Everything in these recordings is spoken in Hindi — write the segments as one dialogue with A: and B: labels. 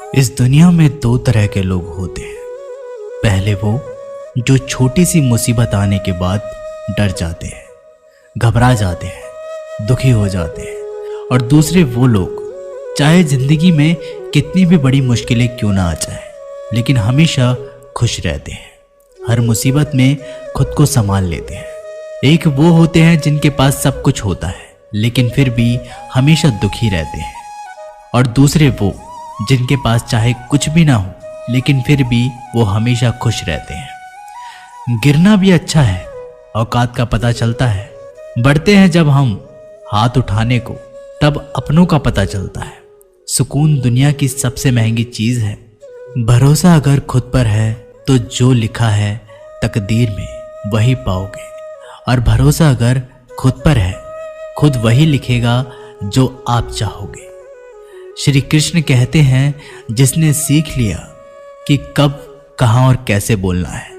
A: इस दुनिया में दो तरह के लोग होते हैं। पहले वो जो छोटी सी मुसीबत आने के बाद डर जाते हैं, घबरा जाते हैं, दुखी हो जाते हैं। और दूसरे वो लोग चाहे जिंदगी में कितनी भी बड़ी मुश्किलें क्यों ना आ जाए, लेकिन हमेशा खुश रहते हैं, हर मुसीबत में खुद को संभाल लेते हैं। एक वो होते हैं जिनके पास सब कुछ होता है लेकिन फिर भी हमेशा दुखी रहते हैं, और दूसरे वो जिनके पास चाहे कुछ भी ना हो लेकिन फिर भी वो हमेशा खुश रहते हैं। गिरना भी अच्छा है, औकात का पता चलता है। बढ़ते हैं जब हम हाथ उठाने को, तब अपनों का पता चलता है। सुकून दुनिया की सबसे महंगी चीज है। भरोसा अगर खुद पर है तो जो लिखा है तकदीर में वही पाओगे, और भरोसा अगर खुद पर है खुद वही लिखेगा जो आप चाहोगे। श्री कृष्ण कहते हैं, जिसने सीख लिया कि कब, कहां और कैसे बोलना है,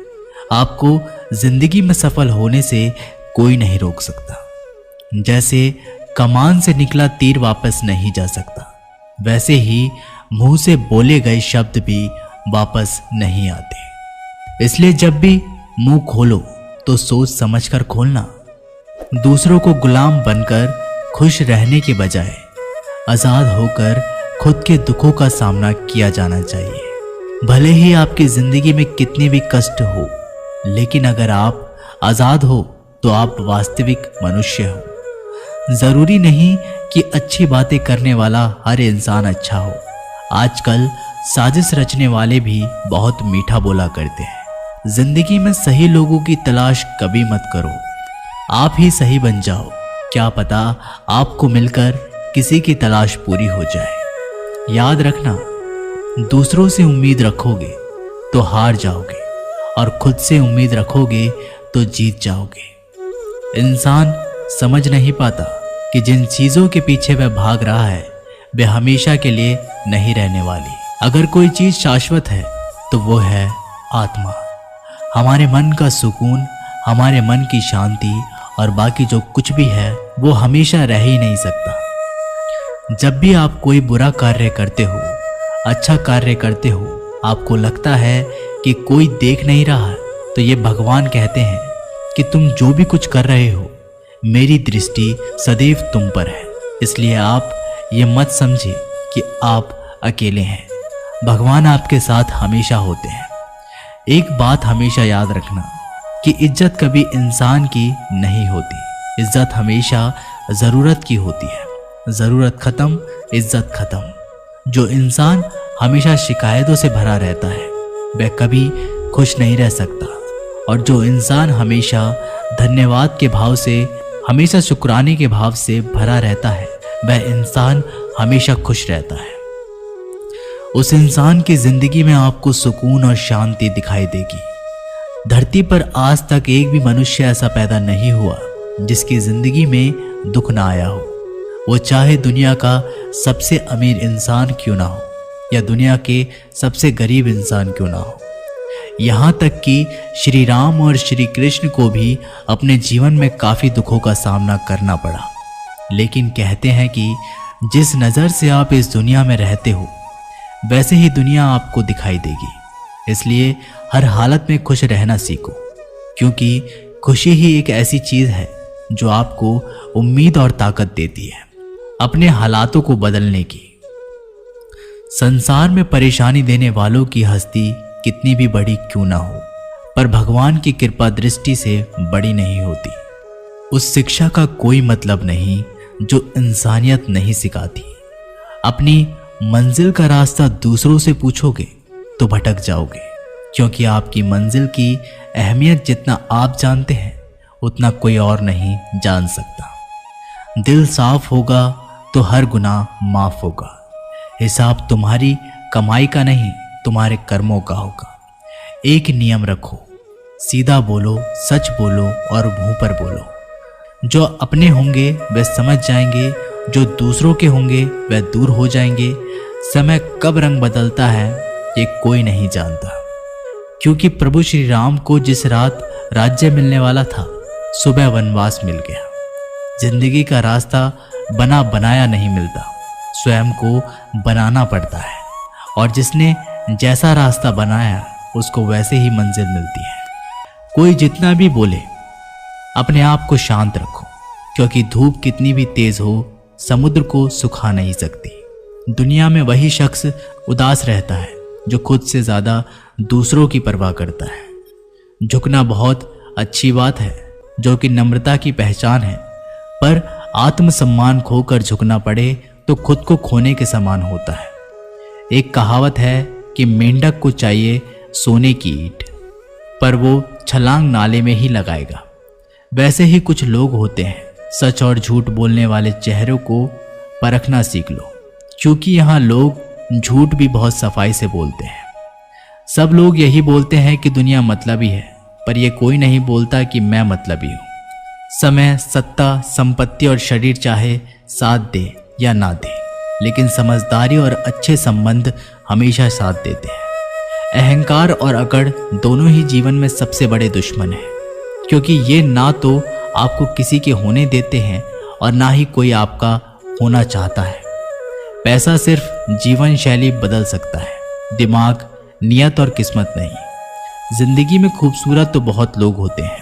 A: आपको जिंदगी में सफल होने से कोई नहीं रोक सकता। जैसे कमान से निकला तीर वापस नहीं जा सकता, वैसे ही मुंह से बोले गए शब्द भी वापस नहीं आते। इसलिए जब भी मुंह खोलो तो सोच समझकर खोलना। दूसरों को गुलाम बनकर खुश रहने के बजाय आजाद होकर खुद के दुखों का सामना किया जाना चाहिए। भले ही आपकी जिंदगी में कितने भी कष्ट हो, लेकिन अगर आप आजाद हो तो आप वास्तविक मनुष्य हो। जरूरी नहीं कि अच्छी बातें करने वाला हर इंसान अच्छा हो। आजकल साजिश रचने वाले भी बहुत मीठा बोला करते हैं। जिंदगी में सही लोगों की तलाश कभी मत करो, आप ही सही बन जाओ। क्या पता आपको मिलकर किसी की तलाश पूरी हो जाए। याद रखना, दूसरों से उम्मीद रखोगे तो हार जाओगे, और खुद से उम्मीद रखोगे तो जीत जाओगे। इंसान समझ नहीं पाता कि जिन चीजों के पीछे वह भाग रहा है वे हमेशा के लिए नहीं रहने वाली। अगर कोई चीज शाश्वत है तो वो है आत्मा, हमारे मन का सुकून, हमारे मन की शांति, और बाकी जो कुछ भी है वो हमेशा रह ही नहीं सकता। जब भी आप कोई बुरा कार्य करते हो, अच्छा कार्य करते हो, आपको लगता है कि कोई देख नहीं रहा, तो ये भगवान कहते हैं कि तुम जो भी कुछ कर रहे हो, मेरी दृष्टि सदैव तुम पर है। इसलिए आप ये मत समझिए कि आप अकेले हैं, भगवान आपके साथ हमेशा होते हैं। एक बात हमेशा याद रखना कि इज्जत कभी इंसान की नहीं होती, इज्जत हमेशा ज़रूरत की होती है। ज़रूरत ख़त्म, इज्जत ख़त्म। जो इंसान हमेशा शिकायतों से भरा रहता है वह कभी खुश नहीं रह सकता, और जो इंसान हमेशा धन्यवाद के भाव से, हमेशा शुक्राने के भाव से भरा रहता है, वह इंसान हमेशा खुश रहता है। उस इंसान की जिंदगी में आपको सुकून और शांति दिखाई देगी। धरती पर आज तक एक भी मनुष्य ऐसा पैदा नहीं हुआ जिसकी जिंदगी में दुख ना आया हो। वो चाहे दुनिया का सबसे अमीर इंसान क्यों ना हो या दुनिया के सबसे गरीब इंसान क्यों ना हो। यहाँ तक कि श्री राम और श्री कृष्ण को भी अपने जीवन में काफ़ी दुखों का सामना करना पड़ा, लेकिन कहते हैं कि जिस नज़र से आप इस दुनिया में रहते हो वैसे ही दुनिया आपको दिखाई देगी। इसलिए हर हालत में खुश रहना सीखो, क्योंकि खुशी ही एक ऐसी चीज़ है जो आपको उम्मीद और ताकत देती है अपने हालातों को बदलने की। संसार में परेशानी देने वालों की हस्ती कितनी भी बड़ी क्यों ना हो, पर भगवान की कृपा दृष्टि से बड़ी नहीं होती। उस शिक्षा का कोई मतलब नहीं जो इंसानियत नहीं सिखाती। अपनी मंजिल का रास्ता दूसरों से पूछोगे तो भटक जाओगे, क्योंकि आपकी मंजिल की अहमियत जितना आप जानते हैं उतना कोई और नहीं जान सकता। दिल साफ होगा तो हर गुनाह माफ होगा। हिसाब तुम्हारी कमाई का नहीं, तुम्हारे कर्मों का होगा। एक नियम रखो, सीधा बोलो, सच बोलो और मुंह पर बोलो। जो अपने होंगे वे समझ जाएंगे, जो दूसरों के होंगे वह दूर हो जाएंगे। समय कब रंग बदलता है ये कोई नहीं जानता, क्योंकि प्रभु श्री राम को जिस रात राज्य मिलने वाला था, सुबह वनवास मिल गया। जिंदगी का रास्ता बना बनाया नहीं मिलता, स्वयं को बनाना पड़ता है। और जिसने जैसा रास्ता बनाया उसको वैसे ही मंजिल मिलती है। कोई जितना भी बोले, अपने आप को शांत रखो, क्योंकि धूप कितनी भी तेज हो समुद्र को सुखा नहीं सकती। दुनिया में वही शख्स उदास रहता है जो खुद से ज्यादा दूसरों की परवाह करता है। झुकना बहुत अच्छी बात है, जो कि नम्रता की पहचान है, पर आत्मसम्मान खोकर झुकना पड़े तो खुद को खोने के समान होता है। एक कहावत है कि मेंढक को चाहिए सोने की ईंट, पर वो छलांग नाले में ही लगाएगा। वैसे ही कुछ लोग होते हैं। सच और झूठ बोलने वाले चेहरों को परखना सीख लो, क्योंकि यहाँ लोग झूठ भी बहुत सफाई से बोलते हैं। सब लोग यही बोलते हैं कि दुनिया मतलबी है, पर यह कोई नहीं बोलता कि मैं मतलबी हूँ। समय, सत्ता, संपत्ति और शरीर चाहे साथ दे या ना दे, लेकिन समझदारी और अच्छे संबंध हमेशा साथ देते हैं। अहंकार और अकड़ दोनों ही जीवन में सबसे बड़े दुश्मन हैं, क्योंकि ये ना तो आपको किसी के होने देते हैं और ना ही कोई आपका होना चाहता है। पैसा सिर्फ जीवन शैली बदल सकता है, दिमाग, नियत और किस्मत नहीं। जिंदगी में खूबसूरत तो बहुत लोग होते हैं,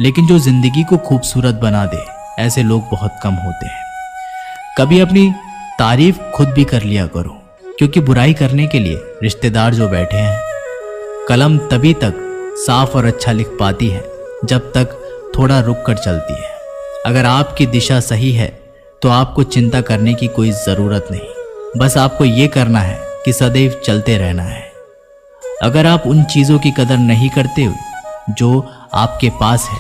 A: लेकिन जो जिंदगी को खूबसूरत बना दे ऐसे लोग बहुत कम होते हैं। कभी अपनी तारीफ खुद भी कर लिया करो, क्योंकि बुराई करने के लिए रिश्तेदार जो बैठे हैं। कलम तभी तक साफ और अच्छा लिख पाती है जब तक थोड़ा रुक कर चलती है। अगर आपकी दिशा सही है तो आपको चिंता करने की कोई ज़रूरत नहीं, बस आपको ये करना है कि सदैव चलते रहना है। अगर आप उन चीज़ों की कदर नहीं करते जो आपके पास है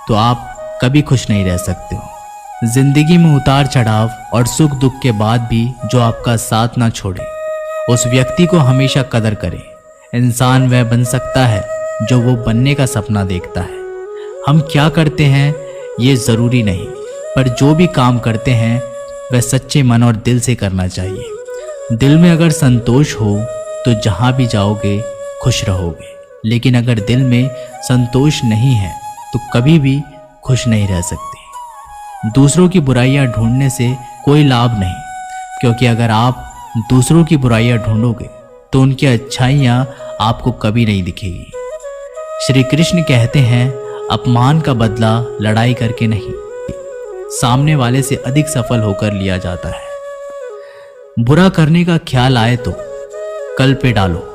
A: तो आप कभी खुश नहीं रह सकते हो। जिंदगी में उतार चढ़ाव और सुख दुख के बाद भी जो आपका साथ ना छोड़े, उस व्यक्ति को हमेशा कदर करें। इंसान वह बन सकता है जो वो बनने का सपना देखता है। हम क्या करते हैं ये ज़रूरी नहीं, पर जो भी काम करते हैं वह सच्चे मन और दिल से करना चाहिए। दिल में अगर संतोष हो तो जहाँ भी जाओगे खुश रहोगे, लेकिन अगर दिल में संतोष नहीं है तो कभी भी खुश नहीं रह सकते। दूसरों की बुराइयां ढूंढने से कोई लाभ नहीं, क्योंकि अगर आप दूसरों की बुराइयां ढूंढोगे तो उनकी अच्छाइयां आपको कभी नहीं दिखेगी। श्री कृष्ण कहते हैं, अपमान का बदला लड़ाई करके नहीं, सामने वाले से अधिक सफल होकर लिया जाता है। बुरा करने का ख्याल आए तो कल पे डालो,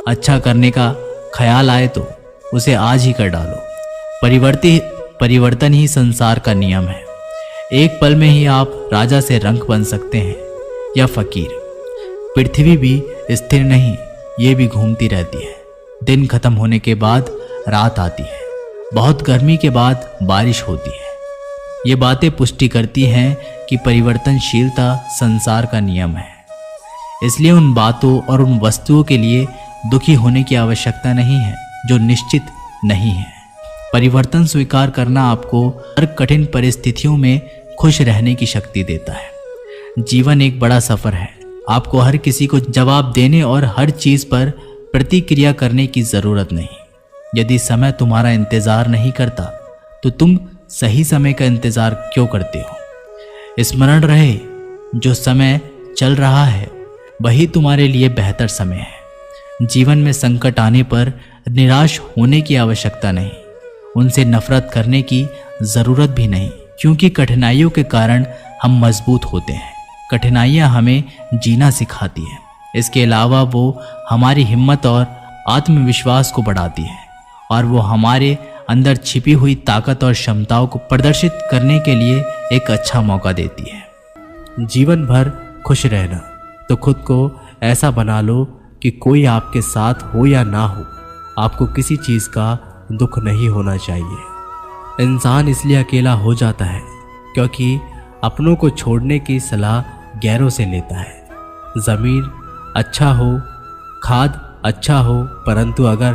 A: अच्छा करने का ख्याल आए तो उसे आज ही कर डालो। परिवर्तन ही संसार का नियम है। एक पल में ही आप राजा से रंक बन सकते हैं या फकीर। पृथ्वी भी स्थिर नहीं, ये भी घूमती रहती है। दिन खत्म होने के बाद रात आती है, बहुत गर्मी के बाद बारिश होती है। ये बातें पुष्टि करती हैं कि परिवर्तनशीलता संसार का नियम है। इसलिए उन बातों और उन वस्तुओं के लिए दुखी होने की आवश्यकता नहीं है जो निश्चित नहीं है। परिवर्तन स्वीकार करना आपको हर कठिन परिस्थितियों में खुश रहने की शक्ति देता है। जीवन एक बड़ा सफर है। आपको हर किसी को जवाब देने और हर चीज पर प्रतिक्रिया करने की जरूरत नहीं। यदि समय तुम्हारा इंतजार नहीं करता तो तुम सही समय का इंतजार क्यों करते हो? स्मरण रहे, जो समय चल रहा है वही तुम्हारे लिए बेहतर समय है। जीवन में संकट आने पर निराश होने की आवश्यकता नहीं, उनसे नफरत करने की जरूरत भी नहीं, क्योंकि कठिनाइयों के कारण हम मजबूत होते हैं। कठिनाइयाँ हमें जीना सिखाती हैं। इसके अलावा वो हमारी हिम्मत और आत्मविश्वास को बढ़ाती है और वो हमारे अंदर छिपी हुई ताकत और क्षमताओं को प्रदर्शित करने के लिए एक अच्छा मौका देती है। जीवन भर खुश रहना तो खुद को ऐसा बना लो कि कोई आपके साथ हो या ना हो, आपको किसी चीज़ का दुख नहीं होना चाहिए। इंसान इसलिए अकेला हो जाता है क्योंकि अपनों को छोड़ने की सलाह गैरों से लेता है। ज़मीन अच्छा हो, खाद अच्छा हो, परंतु अगर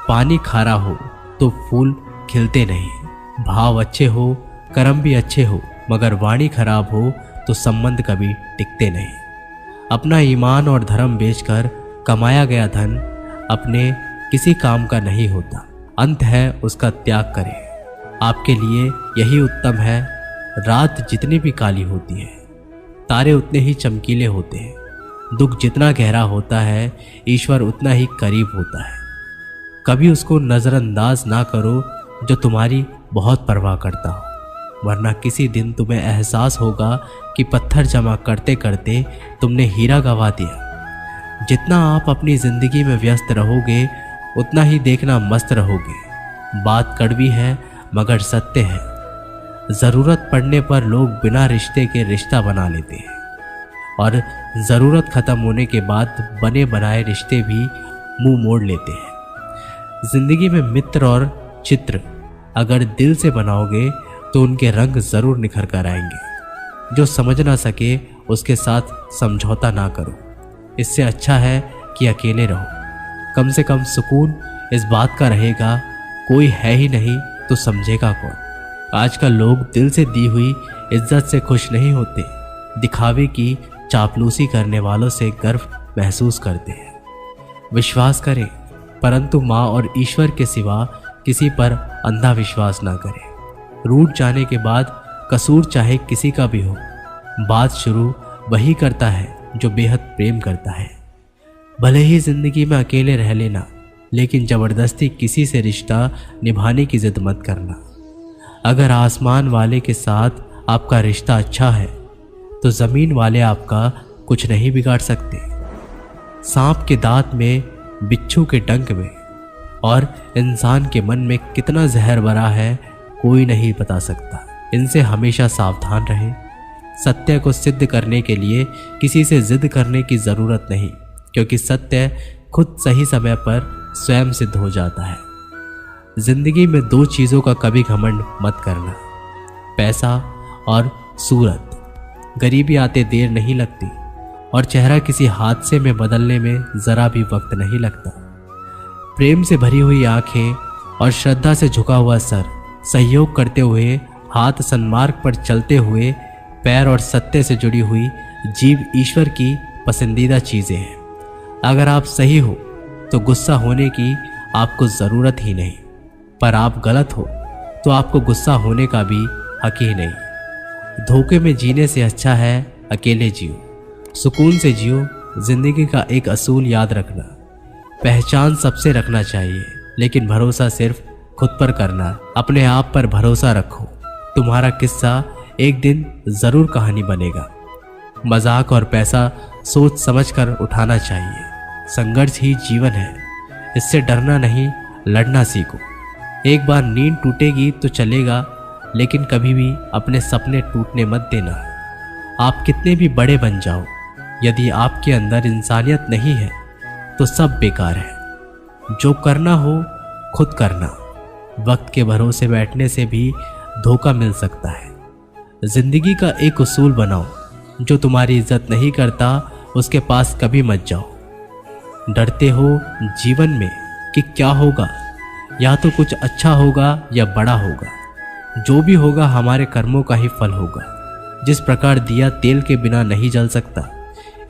A: पानी खारा हो तो फूल खिलते नहीं। भाव अच्छे हो, कर्म भी अच्छे हो, मगर वाणी खराब हो तो संबंध कभी टिकते नहीं। अपना ईमान और धर्म बेचकर कमाया गया धन अपने किसी काम का नहीं होता। अंत है उसका त्याग करें। आपके लिए यही उत्तम है। रात जितनी भी काली होती है, तारे उतने ही चमकीले होते हैं। दुख जितना गहरा होता है, ईश्वर उतना ही करीब होता है। कभी उसको नज़रअंदाज ना करो जो तुम्हारी बहुत परवाह करता हो, वरना किसी दिन तुम्हें एहसास होगा कि पत्थर जमा करते करते तुमने हीरा गंवा दिया। जितना आप अपनी ज़िंदगी में व्यस्त रहोगे उतना ही देखना मस्त रहोगे। बात कड़वी है मगर सत्य है। ज़रूरत पड़ने पर लोग बिना रिश्ते के रिश्ता बना लेते हैं और ज़रूरत ख़त्म होने के बाद बने बनाए रिश्ते भी मुंह मोड़ लेते हैं। ज़िंदगी में मित्र और चित्र अगर दिल से बनाओगे तो उनके रंग ज़रूर निखर कर आएंगे। जो समझ ना सके उसके साथ समझौता ना करो। इससे अच्छा है कि अकेले रहो। कम से कम सुकून इस बात का रहेगा कोई है ही नहीं तो समझेगा कौन। आजकल लोग दिल से दी हुई इज्जत से खुश नहीं होते, दिखावे की चापलूसी करने वालों से गर्व महसूस करते हैं। विश्वास करें परंतु माँ और ईश्वर के सिवा किसी पर अंधा विश्वास ना करें। रूठ जाने के बाद कसूर चाहे किसी का भी हो, बात शुरू वही करता है जो बेहद प्रेम करता है। भले ही जिंदगी में अकेले रह लेना, लेकिन ज़बरदस्ती किसी से रिश्ता निभाने की जिद मत करना। अगर आसमान वाले के साथ आपका रिश्ता अच्छा है तो ज़मीन वाले आपका कुछ नहीं बिगाड़ सकते। सांप के दांत में, बिच्छू के डंक में और इंसान के मन में कितना जहर भरा है कोई नहीं बता सकता। इनसे हमेशा सावधान रहें। सत्य को सिद्ध करने के लिए किसी से जिद करने की ज़रूरत नहीं, क्योंकि सत्य खुद सही समय पर स्वयं सिद्ध हो जाता है। जिंदगी में दो चीज़ों का कभी घमंड मत करना, पैसा और सूरत। गरीबी आते देर नहीं लगती और चेहरा किसी हादसे में बदलने में ज़रा भी वक्त नहीं लगता। प्रेम से भरी हुई आंखें और श्रद्धा से झुका हुआ सर, सहयोग करते हुए हाथ, सन्मार्ग पर चलते हुए पैर और सत्य से जुड़ी हुई जीव ईश्वर की पसंदीदा चीज़ें हैं। अगर आप सही हो तो गुस्सा होने की आपको ज़रूरत ही नहीं, पर आप गलत हो तो आपको गुस्सा होने का भी हक ही नहीं। धोखे में जीने से अच्छा है अकेले जियो, सुकून से जियो। जिंदगी का एक असूल याद रखना, पहचान सबसे रखना चाहिए, लेकिन भरोसा सिर्फ खुद पर करना। अपने आप पर भरोसा रखो। तुम्हारा किस्सा एक दिन ज़रूर कहानी बनेगा। मजाक और पैसा सोच समझ कर उठाना चाहिए। संघर्ष ही जीवन है, इससे डरना नहीं, लड़ना सीखो। एक बार नींद टूटेगी तो चलेगा, लेकिन कभी भी अपने सपने टूटने मत देना। आप कितने भी बड़े बन जाओ, यदि आपके अंदर इंसानियत नहीं है तो सब बेकार है। जो करना हो खुद करना। वक्त के भरोसे बैठने से भी धोखा मिल सकता है। जिंदगी का एक उसूल बनाओ, जो तुम्हारी इज्जत नहीं करता उसके पास कभी मत जाओ। डरते हो जीवन में कि क्या होगा, या तो कुछ अच्छा होगा या बड़ा होगा। जो भी होगा हमारे कर्मों का ही फल होगा। जिस प्रकार दिया तेल के बिना नहीं जल सकता,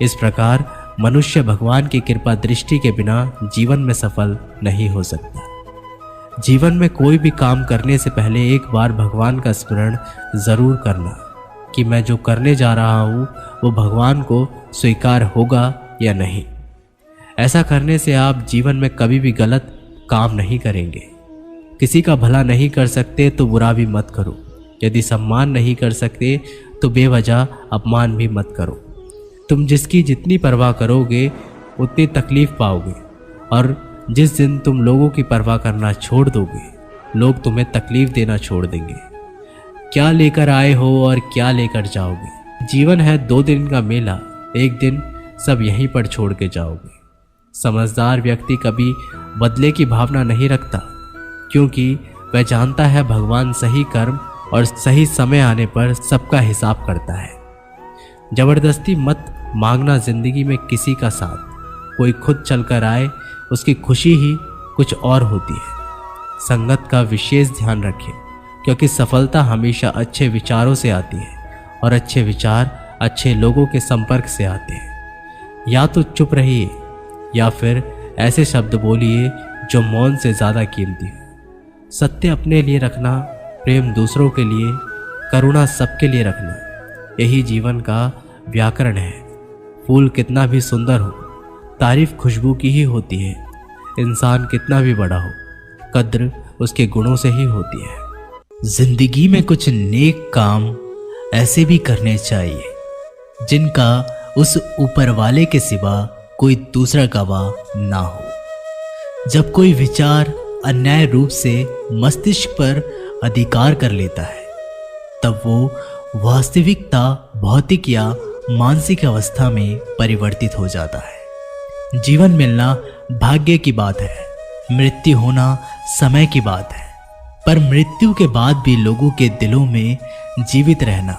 A: इस प्रकार मनुष्य भगवान की कृपा दृष्टि के बिना जीवन में सफल नहीं हो सकता। जीवन में कोई भी काम करने से पहले एक बार भगवान का स्मरण ज़रूर करना कि मैं जो करने जा रहा हूँ वो भगवान को स्वीकार होगा या नहीं। ऐसा करने से आप जीवन में कभी भी गलत काम नहीं करेंगे। किसी का भला नहीं कर सकते तो बुरा भी मत करो। यदि सम्मान नहीं कर सकते तो बेवजह अपमान भी मत करो। तुम जिसकी जितनी परवाह करोगे उतनी तकलीफ पाओगे, और जिस दिन तुम लोगों की परवाह करना छोड़ दोगे, लोग तुम्हें तकलीफ देना छोड़ देंगे। क्या लेकर आए हो और क्या लेकर जाओगे। जीवन है 2 दिन का मेला, एक दिन सब यहीं पर छोड़ के जाओगे। समझदार व्यक्ति कभी बदले की भावना नहीं रखता, क्योंकि वह जानता है भगवान सही कर्म और सही समय आने पर सबका हिसाब करता है। जबरदस्ती मत मांगना जिंदगी में किसी का साथ। कोई खुद चलकर आए, उसकी खुशी ही कुछ और होती है। संगत का विशेष ध्यान रखें, क्योंकि सफलता हमेशा अच्छे विचारों से आती है और अच्छे विचार अच्छे लोगों के संपर्क से आते हैं। या तो चुप रहिए या फिर ऐसे शब्द बोलिए जो मौन से ज़्यादा कीमती हो। सत्य अपने लिए रखना, प्रेम दूसरों के लिए, करुणा सबके लिए रखना, यही जीवन का व्याकरण है। फूल कितना भी सुंदर हो, तारीफ खुशबू की ही होती है। इंसान कितना भी बड़ा हो, कद्र उसके गुणों से ही होती है। जिंदगी में कुछ नेक काम ऐसे भी करने चाहिए जिनका उस ऊपर वाले के सिवा कोई दूसरा गवाह ना हो। जब कोई विचार अन्याय रूप से मस्तिष्क पर अधिकार कर लेता है, तब वो वास्तविकता भौतिक या मानसिक अवस्था में परिवर्तित हो जाता है। जीवन मिलना भाग्य की बात है, मृत्यु होना समय की बात है, पर मृत्यु के बाद भी लोगों के दिलों में जीवित रहना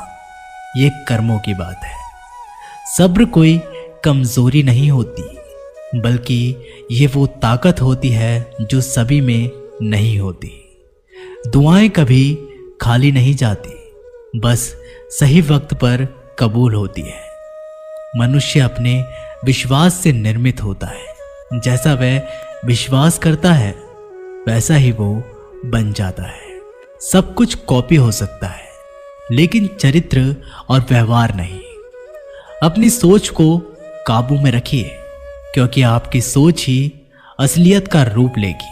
A: ये कर्मों की बात है। सब्र कोई कमजोरी नहीं होती, बल्कि ये वो ताकत होती है जो सभी में नहीं होती। दुआएं कभी खाली नहीं जाती, बस सही वक्त पर कबूल होती है। मनुष्य अपने विश्वास से निर्मित होता है, जैसा वह विश्वास करता है वैसा ही वो बन जाता है। सब कुछ कॉपी हो सकता है, लेकिन चरित्र और व्यवहार नहीं। अपनी सोच को काबू में रखिए, क्योंकि आपकी सोच ही असलियत का रूप लेगी।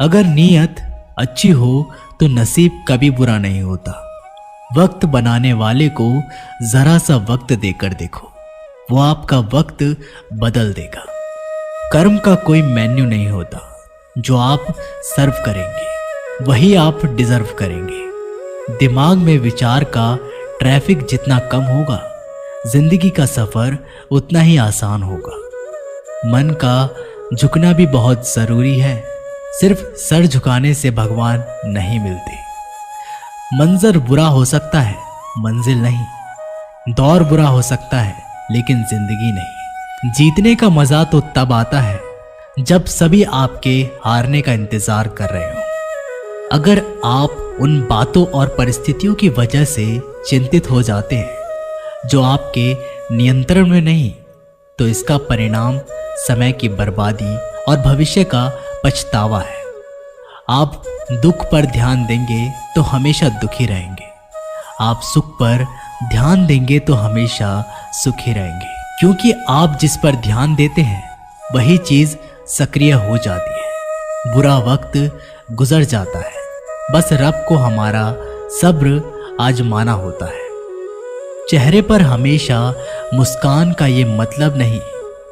A: अगर नीयत अच्छी हो तो नसीब कभी बुरा नहीं होता। वक्त बनाने वाले को जरा सा वक्त देकर देखो, वो आपका वक्त बदल देगा। कर्म का कोई मेन्यू नहीं होता, जो आप सर्व करेंगे वही आप डिजर्व करेंगे। दिमाग में विचार का ट्रैफिक जितना कम होगा, जिंदगी का सफर उतना ही आसान होगा। मन का झुकना भी बहुत जरूरी है, सिर्फ सर झुकाने से भगवान नहीं मिलते। मंजर बुरा हो सकता है, मंजिल नहीं। दौर बुरा हो सकता है, लेकिन जिंदगी नहीं। जीतने का मजा तो तब आता है जब सभी आपके हारने का इंतजार कर रहे हो। अगर आप उन बातों और परिस्थितियों की वजह से चिंतित हो जाते हैं जो आपके नियंत्रण में नहीं, तो इसका परिणाम समय की बर्बादी और भविष्य का पछतावा है। आप दुख पर ध्यान देंगे तो हमेशा दुखी रहेंगे, आप सुख पर ध्यान देंगे तो हमेशा सुखी रहेंगे, क्योंकि आप जिस पर ध्यान देते हैं वही चीज सक्रिय हो जाती है। बुरा वक्त गुजर जाता है, बस रब को हमारा सब्र आजमाना होता है। चेहरे पर हमेशा मुस्कान का ये मतलब नहीं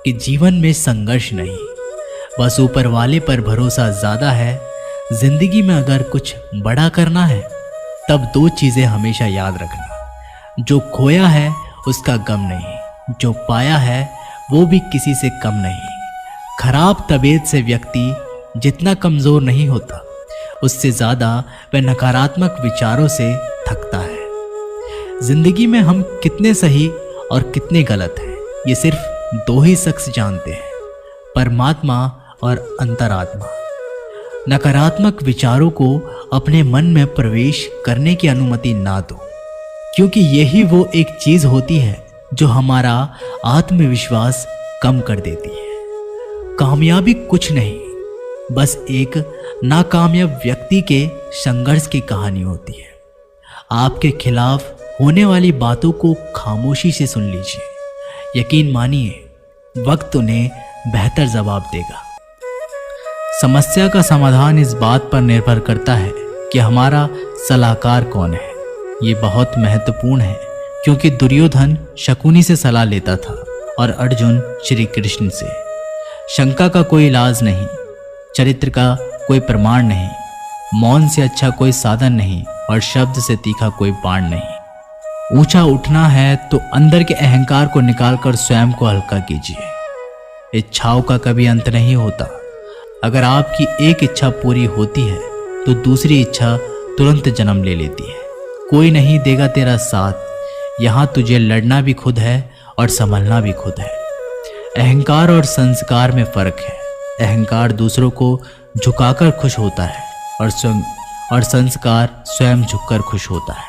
A: कि जीवन में संघर्ष नहीं, बस ऊपर वाले पर भरोसा ज्यादा है। जिंदगी में अगर कुछ बड़ा करना है, तब दो चीजें हमेशा याद रखना। जो खोया है उसका गम नहीं, जो पाया है वो भी किसी से कम नहीं। खराब तबीयत से व्यक्ति जितना कमजोर नहीं होता, उससे ज्यादा वह नकारात्मक विचारों से थकता है। जिंदगी में हम कितने सही और कितने गलत हैं, ये सिर्फ दो ही शख्स जानते हैं, परमात्मा और अंतरात्मा। नकारात्मक विचारों को अपने मन में प्रवेश करने की अनुमति ना दो, क्योंकि यही वो एक चीज होती है जो हमारा आत्मविश्वास कम कर देती है। कामयाबी कुछ नहीं, बस एक नाकामयाब व्यक्ति के संघर्ष की कहानी होती है। आपके खिलाफ होने वाली बातों को खामोशी से सुन लीजिए, यकीन मानिए वक्त उन्हें बेहतर जवाब देगा। समस्या का समाधान इस बात पर निर्भर करता है कि हमारा सलाहकार कौन है। ये बहुत महत्वपूर्ण है, क्योंकि दुर्योधन शकुनी से सलाह लेता था और अर्जुन श्री कृष्ण से। शंका का कोई इलाज नहीं, चरित्र का कोई प्रमाण नहीं, मौन से अच्छा कोई साधन नहीं और शब्द से तीखा कोई बाण नहीं। ऊंचा उठना है तो अंदर के अहंकार को निकालकर स्वयं को हल्का कीजिए। इच्छाओं का कभी अंत नहीं होता। अगर आपकी एक इच्छा पूरी होती है तो दूसरी इच्छा तुरंत जन्म ले लेती है। कोई नहीं देगा तेरा साथ, यहाँ तुझे लड़ना भी खुद है और संभलना भी खुद है। अहंकार और संस्कार में फर्क है। अहंकार दूसरों को झुकाकर खुश होता है और संस्कार स्वयं झुककर खुश होता है।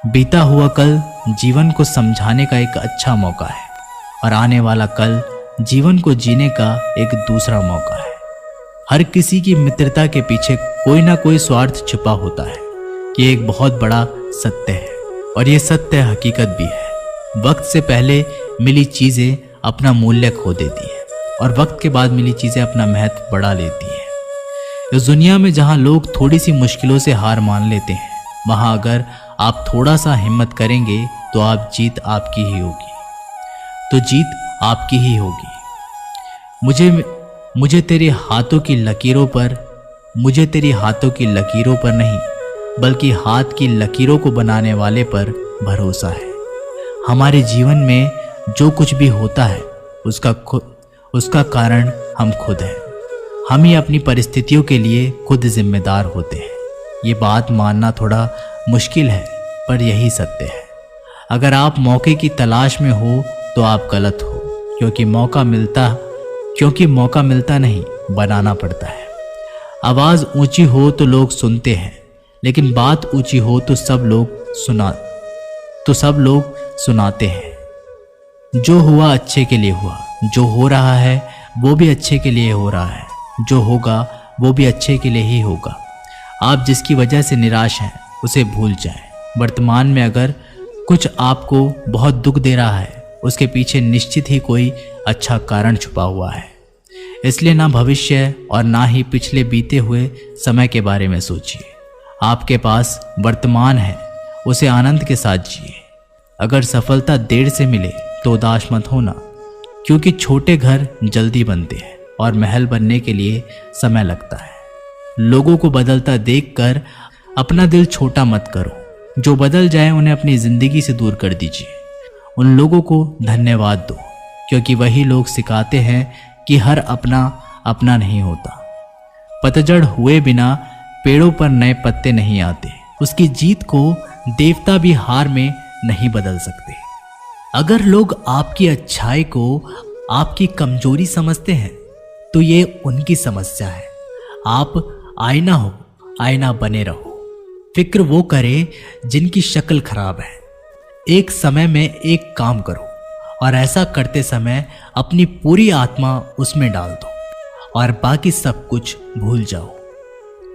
A: बीता हुआ कल जीवन को समझाने का एक अच्छा मौका है और आने वाला कल जीवन को जीने का एक दूसरा मौका है। हर किसी की मित्रता के पीछे कोई ना कोई स्वार्थ छिपा होता है। ये एक बहुत बड़ा सत्य है और ये सत्य हकीकत भी है। वक्त से पहले मिली चीज़ें अपना मूल्य खो देती है और वक्त के बाद मिली चीज़ें अपना महत्व बढ़ा लेती है। इस दुनिया में जहाँ लोग थोड़ी सी मुश्किलों से हार मान लेते हैं, वहाँ अगर आप थोड़ा सा हिम्मत करेंगे तो जीत आपकी ही होगी। तो जीत आपकी ही होगी। मुझे तेरे हाथों की लकीरों पर नहीं, बल्कि हाथ की लकीरों को बनाने वाले पर भरोसा है। हमारे जीवन में जो कुछ भी होता है उसका कारण हम खुद हैं। हम ही अपनी परिस्थितियों के लिए खुद जिम्मेदार होते हैं। ये बात मानना थोड़ा मुश्किल है, पर यही सत्य है। अगर आप मौके की तलाश में हो तो आप गलत हो, क्योंकि मौका मिलता नहीं, बनाना पड़ता है। आवाज़ ऊंची हो तो लोग सुनते हैं, लेकिन बात ऊंची हो तो सब लोग सुनाते हैं। जो हुआ अच्छे के लिए हुआ, जो हो रहा है वो भी अच्छे के लिए हो रहा है, जो होगा वो भी अच्छे के लिए ही होगा। आप जिसकी वजह से निराश हैं उसे भूल जाएं। वर्तमान में अगर कुछ आपको बहुत दुख दे रहा है, उसके पीछे निश्चित ही कोई अच्छा कारण छुपा हुआ है। इसलिए ना भविष्य और ना ही पिछले बीते हुए समय के बारे में सोचिए। आपके पास वर्तमान है, उसे आनंद के साथ जिए। अगर सफलता देर से मिले तो उदास मत होना, क्योंकि छोटे घर जल्दी बनते हैं और महल बनने के लिए समय लगता है। लोगों को बदलता देखकर अपना दिल छोटा मत करो। जो बदल जाए उन्हें अपनी जिंदगी से दूर कर दीजिए। उन लोगों को धन्यवाद दो, क्योंकि वही लोग सिखाते हैं कि हर अपना नहीं होता। पतझड़ हुए बिना पेड़ों पर नए पत्ते नहीं आते। उसकी जीत को देवता भी हार में नहीं बदल सकते। अगर लोग आपकी अच्छाई को आपकी कमजोरी समझते हैं तो ये उनकी समस्या है। आप आईना बने रहो। फिक्र वो करे जिनकी शक्ल खराब है। एक समय में एक काम करो और ऐसा करते समय अपनी पूरी आत्मा उसमें डाल दो और बाकी सब कुछ भूल जाओ।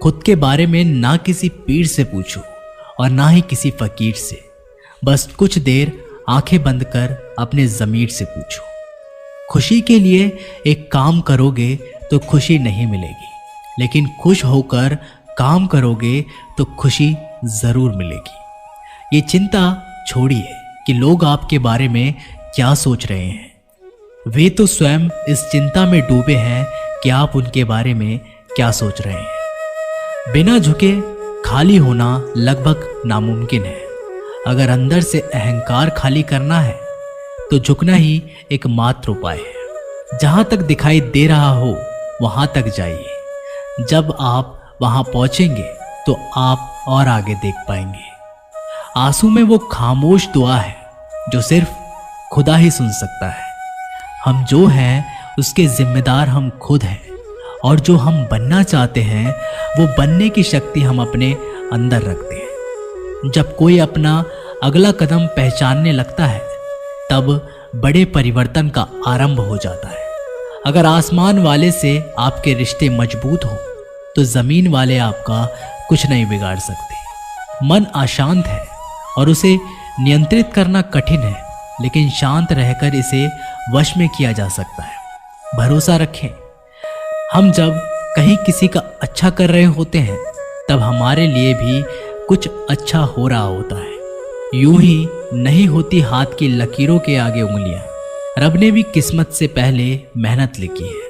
A: खुद के बारे में ना किसी पीर से पूछो और ना ही किसी फकीर से। बस कुछ देर आंखें बंद कर अपने ज़मीर से पूछो। खुशी के लिए एक काम करोगे तो खुशी नहीं मिलेगी, लेकिन खुश होकर काम करोगे तो खुशी ज़रूर मिलेगी। ये चिंता छोड़िए कि लोग आपके बारे में क्या सोच रहे हैं। वे तो स्वयं इस चिंता में डूबे हैं कि आप उनके बारे में क्या सोच रहे हैं। बिना झुके खाली होना लगभग नामुमकिन है। अगर अंदर से अहंकार खाली करना है तो झुकना ही एकमात्र उपाय है। जहां तक दिखाई दे रहा हो वहां तक जाइए। जब आप वहां पहुंचेंगे तो आप और आगे देख पाएंगे। आंसू में वो खामोश दुआ है जो सिर्फ खुदा ही सुन सकता है। हम जो हैं उसके जिम्मेदार हम खुद हैं, और जो हम बनना चाहते हैं वो बनने की शक्ति हम अपने अंदर रखते हैं। जब कोई अपना अगला कदम पहचानने लगता है तब बड़े परिवर्तन का आरंभ हो जाता है। अगर आसमान वाले से आपके रिश्ते मजबूत हो तो जमीन वाले आपका कुछ नहीं बिगाड़ सकते। मन अशांत है और उसे नियंत्रित करना कठिन है, लेकिन शांत रहकर इसे वश में किया जा सकता है। भरोसा रखें, हम जब कहीं किसी का अच्छा कर रहे होते हैं तब हमारे लिए भी कुछ अच्छा हो रहा होता है। यूं ही नहीं होती हाथ की लकीरों के आगे उंगलियां। रब ने भी किस्मत से पहले मेहनत लिखी है।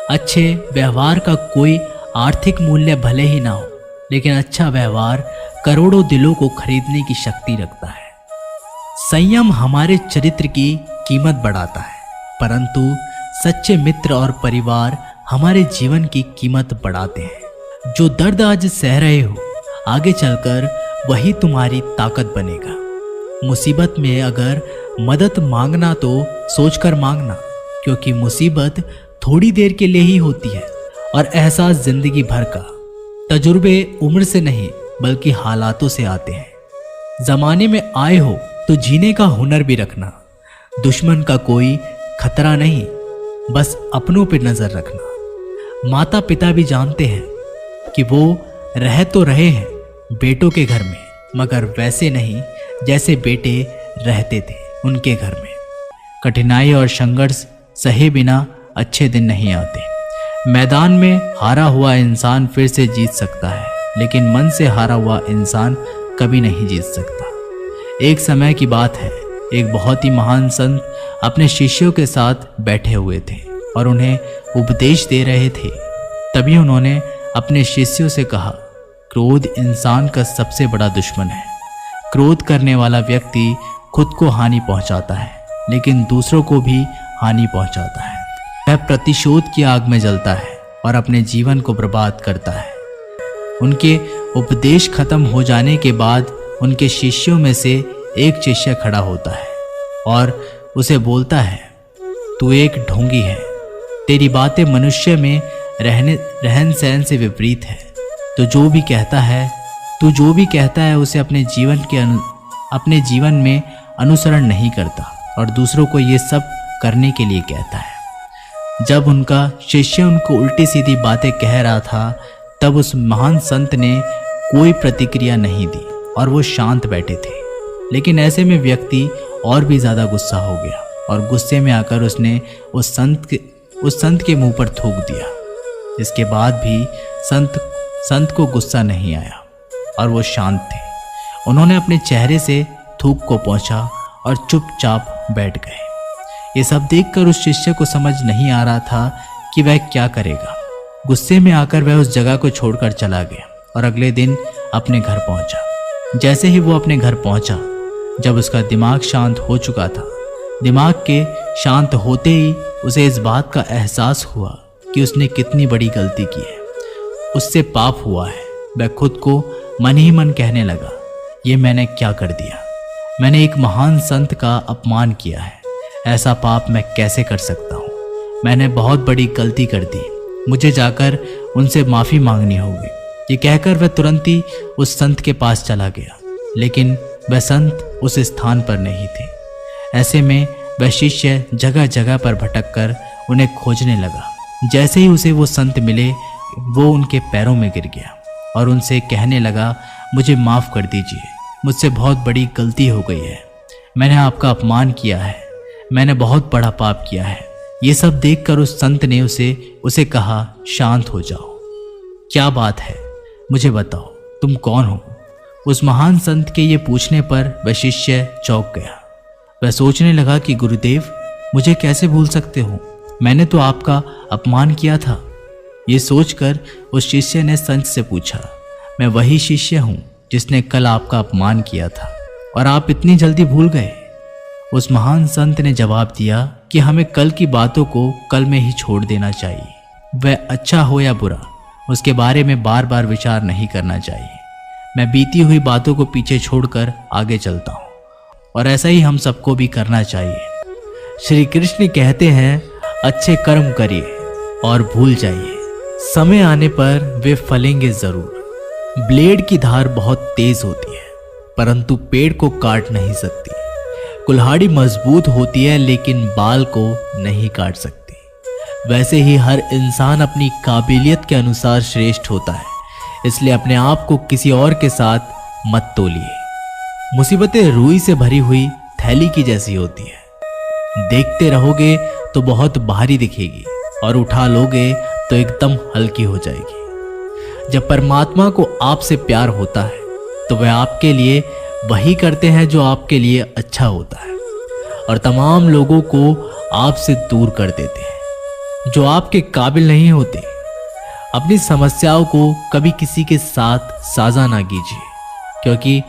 A: अच्छे व्यवहार का कोई आर्थिक मूल्य भले ही ना हो, लेकिन अच्छा व्यवहार करोड़ों दिलों को खरीदने की शक्ति रखता है। संयम हमारे चरित्र की कीमत बढ़ाता है, परंतु सच्चे मित्र और परिवार हमारे जीवन की कीमत बढ़ाते हैं। जो दर्द आज सह रहे हो, आगे चलकर वही तुम्हारी ताकत बनेगा। मुसीबत में अगर मदद मांगना तो सोचकर मांगना, क्योंकि मुसीबत थोड़ी देर के लिए ही होती है और एहसास जिंदगी भर का। तजुर्बे उम्र से नहीं बल्कि हालातों से आते हैं। जमाने में आए हो तो जीने का हुनर भी रखना। दुश्मन का कोई खतरा नहीं, बस अपनों पर नजर रखना। माता पिता भी जानते हैं कि वो रह तो रहे हैं बेटों के घर में, मगर वैसे नहीं जैसे बेटे रहते थे उनके घर में। कठिनाई और संघर्ष सहे बिना अच्छे दिन नहीं आते। मैदान में हारा हुआ इंसान फिर से जीत सकता है, लेकिन मन से हारा हुआ इंसान कभी नहीं जीत सकता। एक समय की बात है, एक बहुत ही महान संत अपने शिष्यों के साथ बैठे हुए थे और उन्हें उपदेश दे रहे थे। तभी उन्होंने अपने शिष्यों से कहा, क्रोध इंसान का सबसे बड़ा दुश्मन है। क्रोध करने वाला व्यक्ति खुद को हानि पहुंचाता है, लेकिन दूसरों को भी हानि पहुंचाता है। वह प्रतिशोध की आग में जलता है और अपने जीवन को बर्बाद करता है। उनके उपदेश खत्म हो जाने के बाद उनके शिष्यों में से एक शिष्य खड़ा होता है और उसे बोलता है, तू एक ढोंगी है, तेरी बातें मनुष्य में रहन सहन से विपरीत है। तो जो भी कहता है उसे अपने जीवन में अनुसरण नहीं करता और दूसरों को ये सब करने के लिए कहता है। जब उनका शिष्य उनको उल्टी सीधी बातें कह रहा था, तब उस महान संत ने कोई प्रतिक्रिया नहीं दी और वो शांत बैठे थे। लेकिन ऐसे में व्यक्ति और भी ज़्यादा गुस्सा हो गया और गुस्से में आकर उसने उस संत के मुंह पर थूक दिया। इसके बाद भी संत को गुस्सा नहीं आया और वो शांत थे। उन्होंने अपने चेहरे से थूक को पोंछा और चुपचाप बैठ गए। ये सब देखकर उस शिष्य को समझ नहीं आ रहा था कि वह क्या करेगा। गुस्से में आकर वह उस जगह को छोड़कर चला गया और अगले दिन अपने घर पहुंचा। जैसे ही वो अपने घर पहुंचा, जब उसका दिमाग शांत हो चुका था, दिमाग के शांत होते ही उसे इस बात का एहसास हुआ कि उसने कितनी बड़ी गलती की है, उससे पाप हुआ है। वह खुद को मन ही मन कहने लगा, ये मैंने क्या कर दिया, मैंने एक महान संत का अपमान किया है, ऐसा पाप मैं कैसे कर सकता हूँ, मैंने बहुत बड़ी गलती कर दी, मुझे जाकर उनसे माफ़ी मांगनी होगी। ये कहकर वह तुरंत ही उस संत के पास चला गया, लेकिन वह संत उस स्थान पर नहीं थे। ऐसे में वह शिष्य जगह जगह पर भटक कर उन्हें खोजने लगा। जैसे ही उसे वो संत मिले, वो उनके पैरों में गिर गया और उनसे कहने लगा, मुझे माफ़ कर दीजिए, मुझसे बहुत बड़ी गलती हो गई है, मैंने आपका अपमान किया है, मैंने बहुत बड़ा पाप किया है। ये सब देखकर उस संत ने उसे कहा, शांत हो जाओ, क्या बात है, मुझे बताओ तुम कौन हो। उस महान संत के ये पूछने पर वह शिष्य चौंक गया। वह सोचने लगा कि गुरुदेव, मुझे कैसे भूल सकते हो, मैंने तो आपका अपमान किया था। ये सोचकर उस शिष्य ने संत से पूछा, मैं वही शिष्य हूँ जिसने कल आपका अपमान किया था और आप इतनी जल्दी भूल गए। उस महान संत ने जवाब दिया कि हमें कल की बातों को कल में ही छोड़ देना चाहिए। वह अच्छा हो या बुरा, उसके बारे में बार बार विचार नहीं करना चाहिए। मैं बीती हुई बातों को पीछे छोड़कर आगे चलता हूँ और ऐसा ही हम सबको भी करना चाहिए। श्री कृष्ण कहते हैं, अच्छे कर्म करिए और भूल जाइए, समय आने पर वे फलेंगे जरूर। ब्लेड की धार बहुत तेज होती है, परंतु पेड़ को काट नहीं सकती। कुल्हाड़ी मजबूत होती है, लेकिन बाल को नहीं काट सकती। वैसे ही हर इंसान अपनी काबिलियत के अनुसार श्रेष्ठ होता है, इसलिए अपने आप को किसी और के साथ मत तोलिए। मुसीबतें रुई से भरी हुई थैली की जैसी होती है, देखते रहोगे तो बहुत भारी दिखेगी और उठा लोगे तो एकदम हल्की हो जाएगी। जब परमात्मा को आपसे प्यार होता है तो वह आपके लिए वही करते हैं जो आपके लिए अच्छा होता है और तमाम लोगों को आपसे दूर कर देते हैं जो आपके काबिल नहीं होते। अपनी समस्याओं को कभी किसी के साथ साझा ना कीजिए, क्योंकि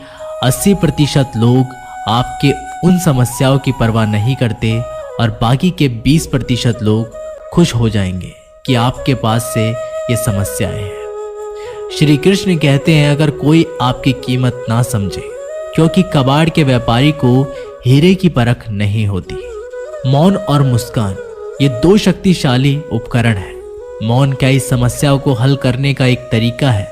A: 80% लोग आपके उन समस्याओं की परवाह नहीं करते और बाकी के 20% लोग खुश हो जाएंगे कि आपके पास से ये समस्याएं हैं। श्री कृष्ण कहते हैं, अगर कोई आपकी कीमत ना समझे, क्योंकि कबाड़ के व्यापारी को हीरे की परख नहीं होती। मौन और मुस्कान ये दो शक्तिशाली उपकरण हैं। मौन कई समस्याओं को हल करने का एक तरीका है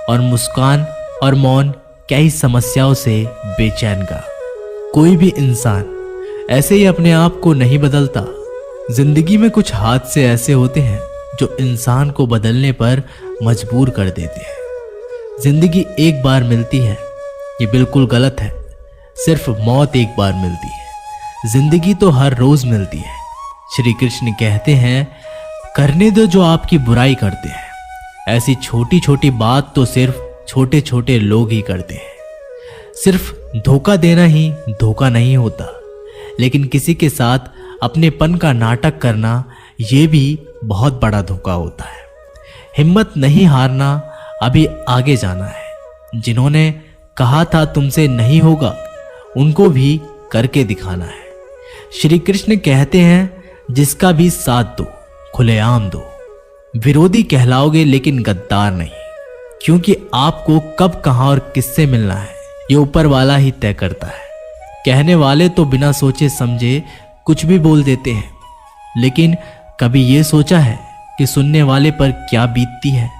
A: और मुस्कान और मौन कई समस्याओं से बेचैन का। कोई भी इंसान ऐसे ही अपने आप को नहीं बदलता। जिंदगी में कुछ हादसे ऐसे होते हैं जो इंसान को बदलने पर मजबूर कर देते हैं। जिंदगी एक बार मिलती है, ये बिल्कुल गलत है। सिर्फ मौत एक बार मिलती है। जिंदगी तो हर रोज मिलती है। श्री कृष्ण कहते हैं, करने दो जो आपकी बुराई करते हैं। ऐसी छोटी छोटी बात तो सिर्फ छोटे छोटे लोग ही करते हैं। सिर्फ धोखा देना ही धोखा नहीं होता, लेकिन किसी के साथ अपनेपन का नाटक करना ये भी बहुत बड़ा धोखा होता है। हिम्मत नहीं हारना, अभी आगे जाना है। जिन्होंने कहा था तुमसे नहीं होगा, उनको भी करके दिखाना है। श्री कृष्ण कहते हैं, जिसका भी साथ दो, खुलेआम दो। विरोधी कहलाओगे लेकिन गद्दार नहीं, क्योंकि आपको कब, कहां और किससे मिलना है ये ऊपर वाला ही तय करता है। कहने वाले तो बिना सोचे समझे कुछ भी बोल देते हैं, लेकिन कभी ये सोचा है कि सुनने वाले पर क्या बीतती है।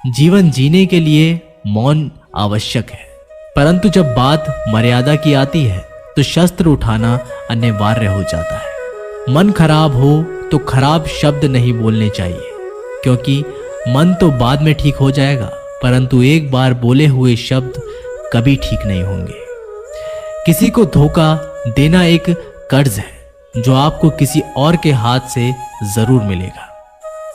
A: जीवन जीने के लिए मौन आवश्यक है, परंतु जब बात मर्यादा की आती है तो शस्त्र उठाना अनिवार्य हो जाता है। मन खराब हो तो खराब शब्द नहीं बोलने चाहिए, क्योंकि मन तो बाद में ठीक हो जाएगा, परंतु एक बार बोले हुए शब्द कभी ठीक नहीं होंगे। किसी को धोखा देना एक कर्ज है जो आपको किसी और के हाथ से जरूर मिलेगा।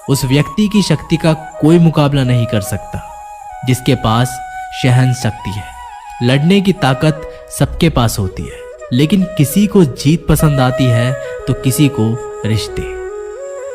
A: उस व्यक्ति की शक्ति का कोई मुकाबला नहीं कर सकता जिसके पास सहन शक्ति है। लड़ने की ताकत सबके पास होती है, लेकिन किसी को जीत पसंद आती है तो किसी को रिश्ते।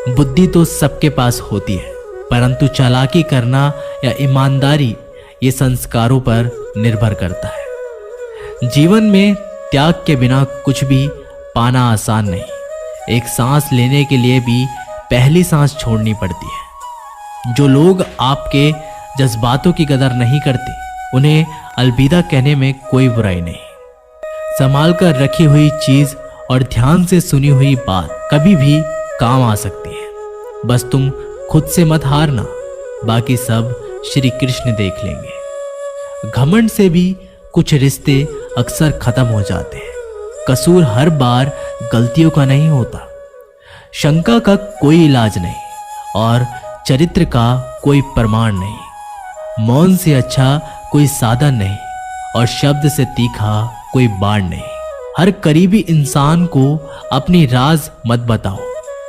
A: बुद्धि तो सबके पास होती है, परंतु चालाकी करना या ईमानदारी ये संस्कारों पर निर्भर करता है। जीवन में त्याग के बिना कुछ भी पाना आसान नहीं। एक सांस लेने के लिए भी पहली सांस छोड़नी पड़ती है। जो लोग आपके जज्बातों की कदर नहीं करते, उन्हें अलविदा कहने में कोई बुराई नहीं। संभाल कर रखी हुई चीज और ध्यान से सुनी हुई बात कभी भी काम आ सकती है। बस तुम खुद से मत हारना, बाकी सब श्री कृष्ण देख लेंगे। घमंड से भी कुछ रिश्ते अक्सर खत्म हो जाते हैं। कसूर हर बार गलतियों का नहीं होता। शंका का कोई इलाज नहीं और चरित्र का कोई प्रमाण नहीं। मौन से अच्छा कोई साधन नहीं और शब्द से तीखा कोई बाण नहीं। हर करीबी इंसान को अपनी राज मत बताओ,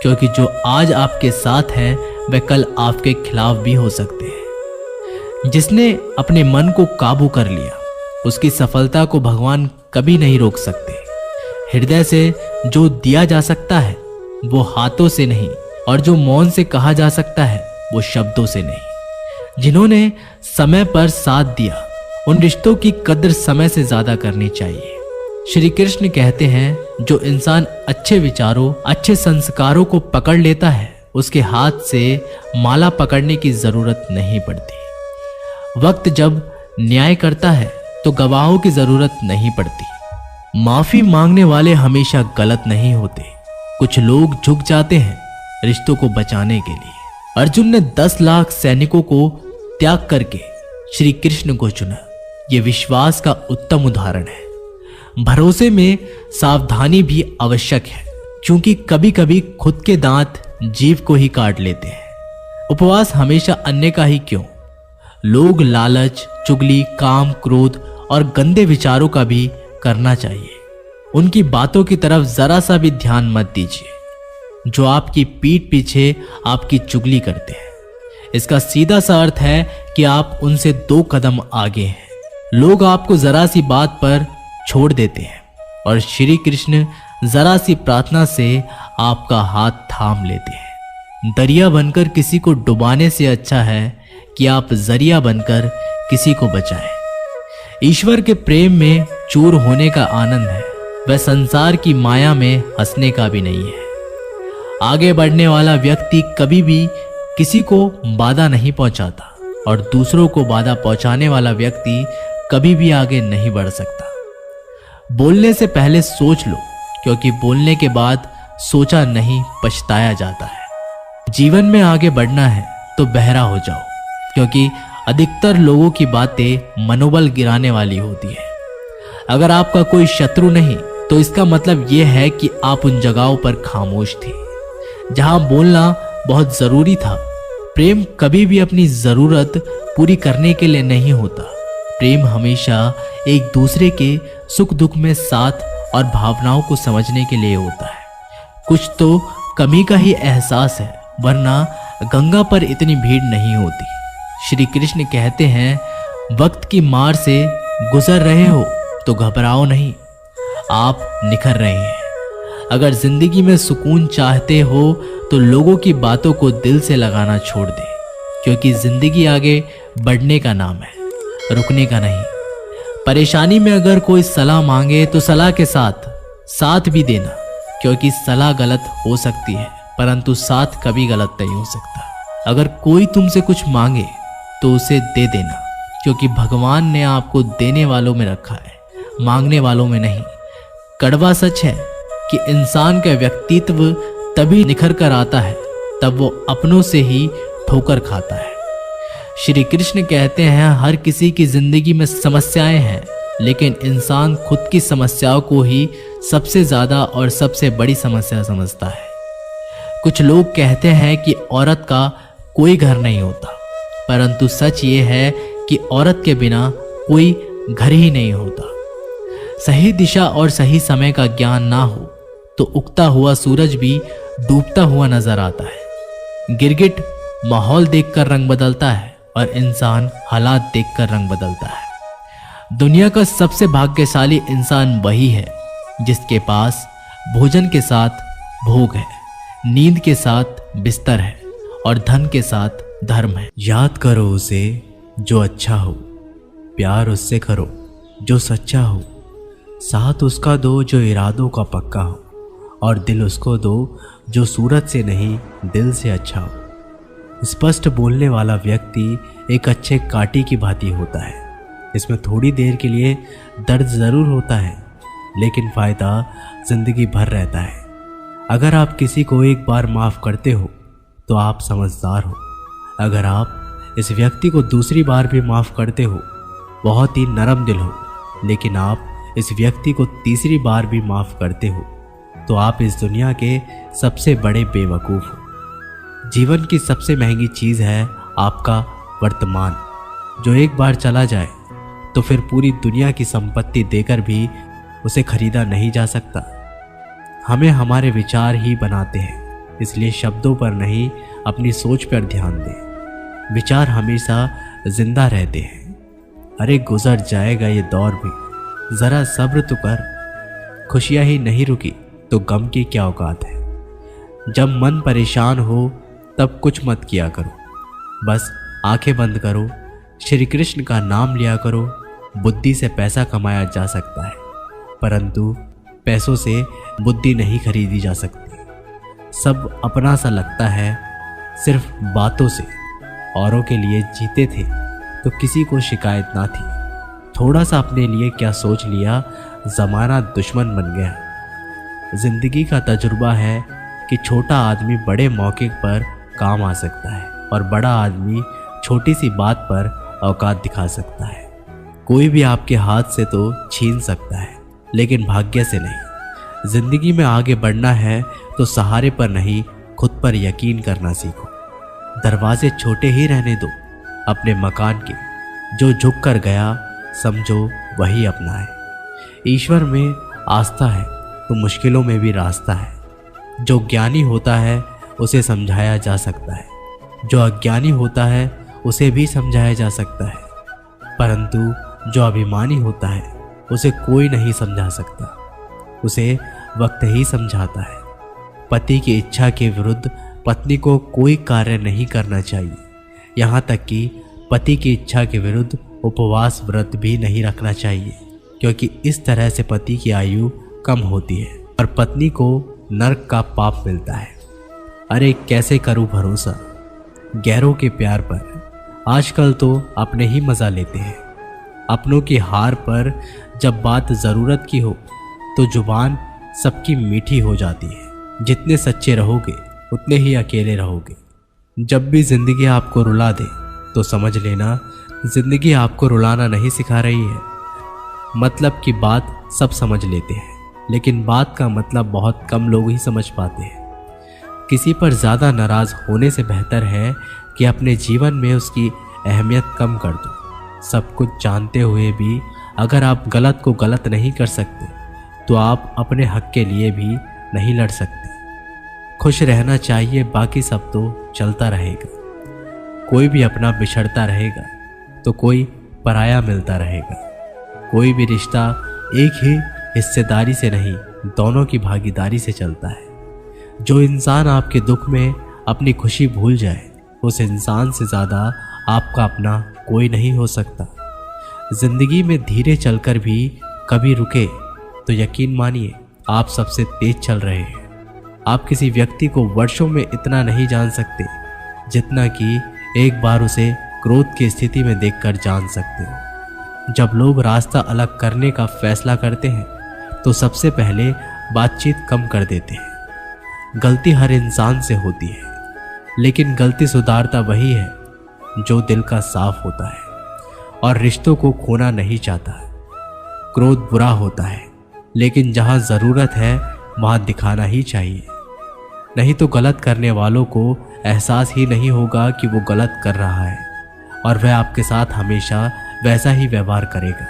A: क्योंकि जो आज आपके साथ है वह कल आपके खिलाफ भी हो सकते हैं। जिसने अपने मन को काबू कर लिया, उसकी सफलता को भगवान कभी नहीं रोक सकते। हृदय से जो दिया जा सकता है वो हाथों से नहीं, और जो मौन से कहा जा सकता है वो शब्दों से नहीं। जिन्होंने समय पर साथ दिया, उन रिश्तों की कद्र समय से ज्यादा करनी चाहिए। श्री कृष्ण कहते हैं, जो इंसान अच्छे विचारों, अच्छे संस्कारों को पकड़ लेता है, उसके हाथ से माला पकड़ने की जरूरत नहीं पड़ती। वक्त जब न्याय करता है तो गवाहों की जरूरत नहीं पड़ती। माफी मांगने वाले हमेशा गलत नहीं होते। कुछ लोग झुक जाते हैं रिश्तों को बचाने के लिए। अर्जुन ने 10 लाख सैनिकों को त्याग करके श्री कृष्ण को चुना। यह विश्वास का उत्तम उदाहरण है। भरोसे में सावधानी भी आवश्यक है, क्योंकि कभी कभी खुद के दांत जीभ को ही काट लेते हैं। उपवास हमेशा अन्य का ही क्यों, लोग लालच, चुगली, काम, क्रोध और गंदे विचारों का भी करना चाहिए। उनकी बातों की तरफ जरा सा भी ध्यान मत दीजिए जो आपकी पीठ पीछे आपकी चुगली करते हैं। इसका सीधा सा अर्थ है कि आप उनसे 2 कदम आगे हैं। लोग आपको जरा सी बात पर छोड़ देते हैं और श्री कृष्ण जरा सी प्रार्थना से आपका हाथ थाम लेते हैं। दरिया बनकर किसी को डुबाने से अच्छा है कि आप जरिया बनकर किसी को बचाएं। ईश्वर के प्रेम में चूर होने का आनंद है, वह संसार की माया में हंसने का भी नहीं है। आगे बढ़ने वाला व्यक्ति कभी भी किसी को बाधा नहीं पहुंचाता और दूसरों को बाधा पहुंचाने वाला व्यक्ति कभी भी आगे नहीं बढ़ सकता। बोलने से पहले सोच लो, क्योंकि बोलने के बाद सोचा नहीं पछताया जाता है। जीवन में आगे बढ़ना है तो बहरा हो जाओ, क्योंकि अधिकतर लोगों की बातें मनोबल गिराने वाली होती है। अगर आपका कोई शत्रु नहीं तो इसका मतलब यह है कि आप उन जगहों पर खामोश थे जहां बोलना बहुत जरूरी था। प्रेम कभी भी अपनी जरूरत पूरी करने के लिए नहीं होता। प्रेम हमेशा एक दूसरे के सुख दुख में साथ और भावनाओं को समझने के लिए होता है। कुछ तो कमी का ही एहसास है, वरना गंगा पर इतनी भीड़ नहीं होती। श्री कृष्ण कहते हैं, वक्त की मार से गुजर रहे हो तो घबराओ नहीं, आप निखर रहे हैं। अगर जिंदगी में सुकून चाहते हो तो लोगों की बातों को दिल से लगाना छोड़ दे, क्योंकि जिंदगी आगे बढ़ने का नाम है, रुकने का नहीं। परेशानी में अगर कोई सलाह मांगे तो सलाह के साथ भी देना, क्योंकि सलाह गलत हो सकती है परंतु साथ कभी गलत नहीं हो सकता। अगर कोई तुमसे कुछ मांगे तो उसे दे देना, क्योंकि भगवान ने आपको देने वालों में रखा है, मांगने वालों में नहीं। कड़वा सच है कि इंसान का व्यक्तित्व तभी निखर कर आता है तब वो अपनों से ही ठोकर खाता है। श्री कृष्ण कहते हैं, हर किसी की जिंदगी में समस्याएं हैं, लेकिन इंसान खुद की समस्याओं को ही सबसे ज्यादा और सबसे बड़ी समस्या समझता है। कुछ लोग कहते हैं कि औरत का कोई घर नहीं होता, परंतु सच ये है कि औरत के बिना कोई घर ही नहीं होता। सही दिशा और सही समय का ज्ञान ना हो तो उगता हुआ सूरज भी डूबता हुआ नजर आता है। गिरगिट माहौल देखकर रंग बदलता है और इंसान हालात देखकर रंग बदलता है। दुनिया का सबसे भाग्यशाली इंसान वही है जिसके पास भोजन के साथ भोग है, नींद के साथ बिस्तर है और धन के साथ धर्म है। याद करो उसे जो अच्छा हो, प्यार उससे करो जो सच्चा हो, साथ उसका दो जो इरादों का पक्का हो, और दिल उसको दो जो सूरत से नहीं दिल से अच्छा हो। स्पष्ट बोलने वाला व्यक्ति एक अच्छे कांटे की भांति होता है। इसमें थोड़ी देर के लिए दर्द ज़रूर होता है, लेकिन फ़ायदा ज़िंदगी भर रहता है। अगर आप किसी को एक बार माफ़ करते हो तो आप समझदार हो। अगर आप इस व्यक्ति को दूसरी बार भी माफ़ करते हो, बहुत ही नरम दिल हो। लेकिन आप इस व्यक्ति को तीसरी बार भी माफ़ करते हो तो आप इस दुनिया के सबसे बड़े बेवकूफ़ हो। जीवन की सबसे महंगी चीज़ है आपका वर्तमान, जो एक बार चला जाए तो फिर पूरी दुनिया की संपत्ति देकर भी उसे खरीदा नहीं जा सकता। हमें हमारे विचार ही बनाते हैं, इसलिए शब्दों पर नहीं अपनी सोच पर ध्यान दें। विचार हमेशा जिंदा रहते हैं। अरे गुजर जाएगा ये दौर भी, ज़रा सब्र तो कर। खुशियाँ ही नहीं रुकी तो गम की क्या औकात है। जब मन परेशान हो तब कुछ मत किया करो, बस आंखें बंद करो, श्री कृष्ण का नाम लिया करो। बुद्धि से पैसा कमाया जा सकता है, परंतु पैसों से बुद्धि नहीं खरीदी जा सकती। सब अपना सा लगता है सिर्फ बातों से। औरों के लिए जीते थे तो किसी को शिकायत ना थी। थोड़ा सा अपने लिए क्या सोच लिया, ज़माना दुश्मन बन गया। जिंदगी का तजुर्बा है कि छोटा आदमी बड़े मौके पर काम आ सकता है और बड़ा आदमी छोटी सी बात पर औकात दिखा सकता है। कोई भी आपके हाथ से तो छीन सकता है, लेकिन भाग्य से नहीं। जिंदगी में आगे बढ़ना है तो सहारे पर नहीं, खुद पर यकीन करना सीखो। दरवाजे छोटे ही रहने दो अपने मकान के। जो झुक कर गया समझो वही अपना है। ईश्वर में आस्था है तो मुश्किलों में भी रास्ता है। जो ज्ञानी होता है उसे समझाया जा सकता है, जो अज्ञानी होता है उसे भी समझाया जा सकता है, परंतु जो अभिमानी होता है उसे कोई नहीं समझा सकता। उसे वक्त ही समझाता है। पति की इच्छा के विरुद्ध पत्नी को कोई कार्य नहीं करना चाहिए। यहाँ तक कि पति की इच्छा के विरुद्ध उपवास व्रत भी नहीं रखना चाहिए, क्योंकि इस तरह से पति की आयु कम होती है और पत्नी को नरक का पाप मिलता है। अरे कैसे करूं भरोसा गैरों के प्यार पर। आजकल तो अपने ही मज़ा लेते हैं। अपनों की हार पर जब बात ज़रूरत की हो तो जुबान सबकी मीठी हो जाती है। जितने सच्चे रहोगे उतने ही अकेले रहोगे। जब भी ज़िंदगी आपको रुला दे तो समझ लेना ज़िंदगी आपको रुलाना नहीं सिखा रही है। मतलब की बात सब समझ लेते हैं, लेकिन बात का मतलब बहुत कम लोग ही समझ पाते हैं। किसी पर ज़्यादा नाराज़ होने से बेहतर है कि अपने जीवन में उसकी अहमियत कम कर दो। सब कुछ जानते हुए भी अगर आप गलत को गलत नहीं कर सकते तो आप अपने हक के लिए भी नहीं लड़ सकते। खुश रहना चाहिए, बाकी सब तो चलता रहेगा। कोई भी अपना बिछड़ता रहेगा तो कोई पराया मिलता रहेगा। कोई भी रिश्ता एक ही हिस्सेदारी से नहीं, दोनों की भागीदारी से चलता है। जो इंसान आपके दुख में अपनी खुशी भूल जाए, उस इंसान से ज़्यादा आपका अपना कोई नहीं हो सकता। जिंदगी में धीरे चलकर भी कभी रुके तो यकीन मानिए आप सबसे तेज चल रहे हैं। आप किसी व्यक्ति को वर्षों में इतना नहीं जान सकते जितना कि एक बार उसे क्रोध की स्थिति में देखकर जान सकते हो। जब लोग रास्ता अलग करने का फैसला करते हैं तो सबसे पहले बातचीत कम कर देते हैं। गलती हर इंसान से होती है, लेकिन गलती सुधारता वही है जो दिल का साफ होता है और रिश्तों को खोना नहीं चाहता। क्रोध बुरा होता है, लेकिन जहाँ ज़रूरत है वहाँ दिखाना ही चाहिए, नहीं तो गलत करने वालों को एहसास ही नहीं होगा कि वो गलत कर रहा है और वह आपके साथ हमेशा वैसा ही व्यवहार करेगा।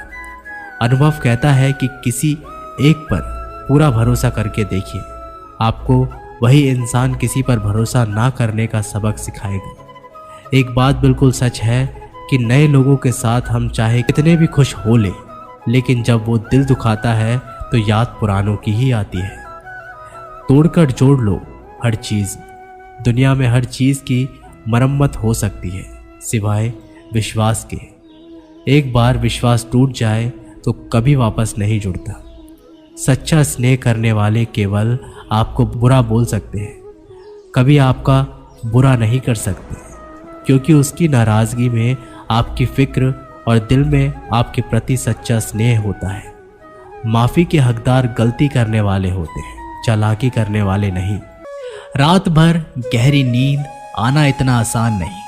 A: अनुभव कहता है कि किसी एक पर पूरा भरोसा करके देखिए, आपको वही इंसान किसी पर भरोसा ना करने का सबक सिखाएगा। एक बात बिल्कुल सच है कि नए लोगों के साथ हम चाहे कितने भी खुश हो ले, लेकिन जब वो दिल दुखाता है तो याद पुरानों की ही आती है। तोड़कर जोड़ लो हर चीज़। दुनिया में हर चीज़ की मरम्मत हो सकती है सिवाय विश्वास के। एक बार विश्वास टूट जाए तो कभी वापस नहीं जुड़ता। सच्चा स्नेह करने वाले केवल आपको बुरा बोल सकते हैं, कभी आपका बुरा नहीं कर सकते, क्योंकि उसकी नाराज़गी में आपकी फिक्र और दिल में आपके प्रति सच्चा स्नेह होता है। माफ़ी के हकदार गलती करने वाले होते हैं, चालाकी करने वाले नहीं। रात भर गहरी नींद आना इतना आसान नहीं,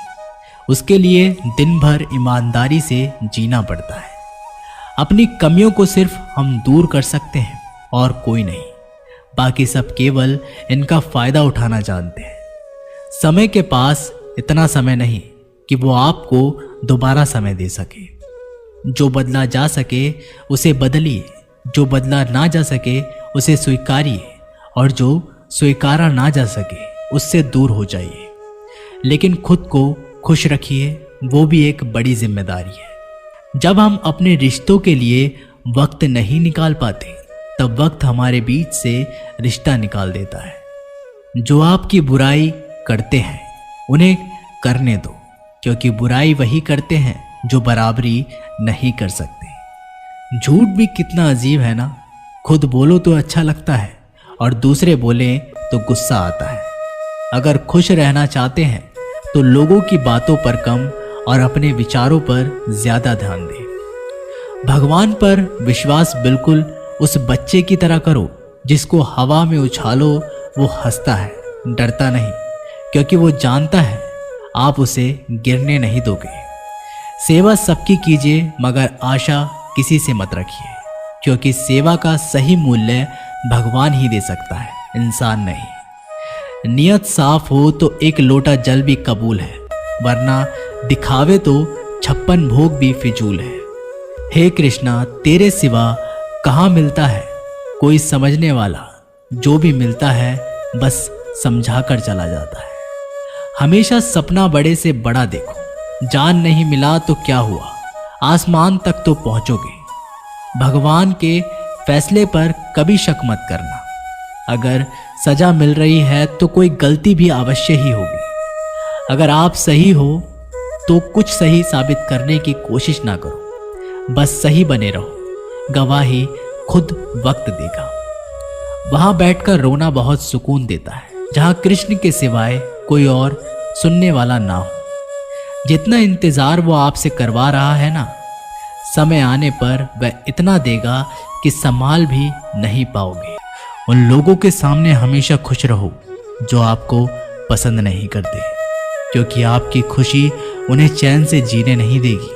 A: उसके लिए दिन भर ईमानदारी से जीना पड़ता है। अपनी कमियों को सिर्फ हम दूर कर सकते हैं और कोई नहीं। बाकी सब केवल इनका फ़ायदा उठाना जानते हैं। समय के पास इतना समय नहीं कि वो आपको दोबारा समय दे सके। जो बदला जा सके उसे बदलिए, जो बदला ना जा सके उसे स्वीकारिए, और जो स्वीकारा ना जा सके उससे दूर हो जाइए। लेकिन खुद को खुश रखिए, वो भी एक बड़ी जिम्मेदारी है। जब हम अपने रिश्तों के लिए वक्त नहीं निकाल पाते, तब वक्त हमारे बीच से रिश्ता निकाल देता है। जो आपकी बुराई करते हैं उन्हें करने दो, क्योंकि बुराई वही करते हैं जो बराबरी नहीं कर सकते। झूठ भी कितना अजीब है ना। खुद बोलो तो अच्छा लगता है और दूसरे बोले तो गुस्सा आता है। अगर खुश रहना चाहते हैं तो लोगों की बातों पर कम और अपने विचारों पर ज्यादा ध्यान दें। भगवान पर विश्वास बिल्कुल उस बच्चे की तरह करो जिसको हवा में उछालो वो हंसता है, डरता नहीं, क्योंकि वो जानता है आप उसे गिरने नहीं दोगे। सेवा सबकी कीजिए, मगर आशा किसी से मत रखिए, क्योंकि सेवा का सही मूल्य भगवान ही दे सकता है, इंसान नहीं। नियत साफ हो तो एक लोटा जल भी कबूल है, वरना दिखावे तो 56 भोग भी फिजूल है। हे कृष्णा, तेरे सिवा कहाँ मिलता है कोई समझने वाला। जो भी मिलता है बस समझा कर चला जाता है। हमेशा सपना बड़े से बड़ा देखो। जान नहीं मिला तो क्या हुआ, आसमान तक तो पहुंचोगे। भगवान के फैसले पर कभी शक मत करना। अगर सजा मिल रही है तो कोई गलती भी अवश्य ही होगी। अगर आप सही हो तो कुछ सही साबित करने की कोशिश ना करो, बस सही बने रहो। गवाही खुद वक्त देगा। वहां बैठकर रोना बहुत सुकून देता है, जहां कृष्ण के सिवाय कोई और सुनने वाला ना हो। जितना इंतजार वो आपसे करवा रहा है ना, समय आने पर वह इतना देगा कि संभाल भी नहीं पाओगे। उन लोगों के सामने हमेशा खुश रहो जो आपको पसंद नहीं करते, क्योंकि आपकी खुशी उन्हें चैन से जीने नहीं देगी।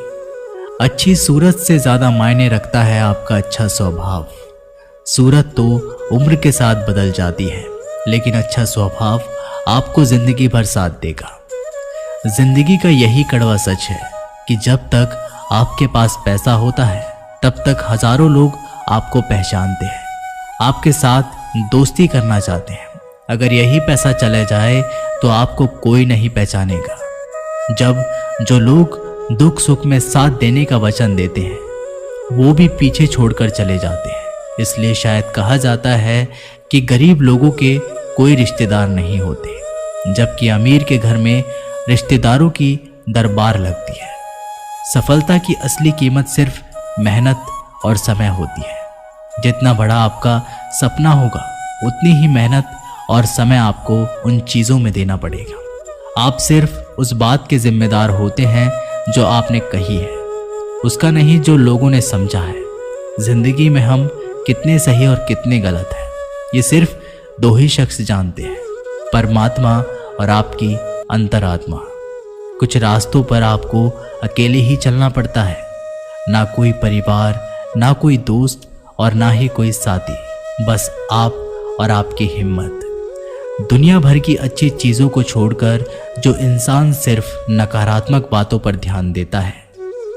A: अच्छी सूरत से ज़्यादा मायने रखता है आपका अच्छा स्वभाव। सूरत तो उम्र के साथ बदल जाती है, लेकिन अच्छा स्वभाव आपको ज़िंदगी भर साथ देगा। ज़िंदगी का यही कड़वा सच है कि जब तक आपके पास पैसा होता है तब तक हज़ारों लोग आपको पहचानते हैं, आपके साथ दोस्ती करना चाहते हैं। अगर यही पैसा चले जाए तो आपको कोई नहीं पहचानेगा। जब जो लोग दुख सुख में साथ देने का वचन देते हैं वो भी पीछे छोड़कर चले जाते हैं। इसलिए शायद कहा जाता है कि गरीब लोगों के कोई रिश्तेदार नहीं होते, जबकि अमीर के घर में रिश्तेदारों की दरबार लगती है। सफलता की असली कीमत सिर्फ मेहनत और समय होती है। जितना बड़ा आपका सपना होगा उतनी ही मेहनत और समय आपको उन चीज़ों में देना पड़ेगा। आप सिर्फ उस बात के जिम्मेदार होते हैं जो आपने कही है, उसका नहीं जो लोगों ने समझा है। जिंदगी में हम कितने सही और कितने गलत हैं ये सिर्फ दो ही शख्स जानते हैं, परमात्मा और आपकी अंतरात्मा। कुछ रास्तों पर आपको अकेले ही चलना पड़ता है, ना कोई परिवार, ना कोई दोस्त और ना ही कोई साथी, बस आप और आपकी हिम्मत। दुनिया भर की अच्छी चीज़ों को छोड़कर जो इंसान सिर्फ नकारात्मक बातों पर ध्यान देता है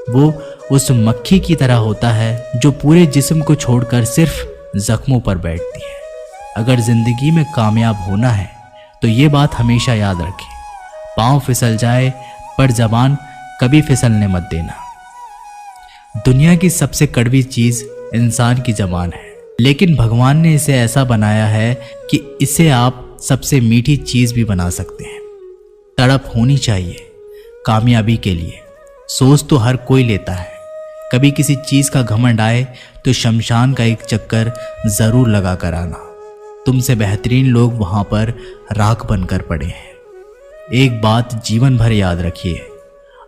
A: वो उस मक्खी की तरह होता है जो पूरे जिस्म को छोड़कर सिर्फ जख्मों पर बैठती है। अगर जिंदगी में कामयाब होना है तो ये बात हमेशा याद रखें, पाँव फिसल जाए पर जबान कभी फिसलने मत देना। दुनिया की सबसे कड़वी चीज़ इंसान की जबान है, लेकिन भगवान ने इसे ऐसा बनाया है कि इसे आप सबसे मीठी चीज़ भी बना सकते हैं। तड़प होनी चाहिए कामयाबी के लिए। सोच तो हर कोई लेता है, कभी किसी चीज़ का घमंड आए तो शमशान का एक चक्कर ज़रूर लगा कर आना। तुमसे बेहतरीन लोग वहाँ पर राख बनकर पड़े हैं। एक बात जीवन भर याद रखिए,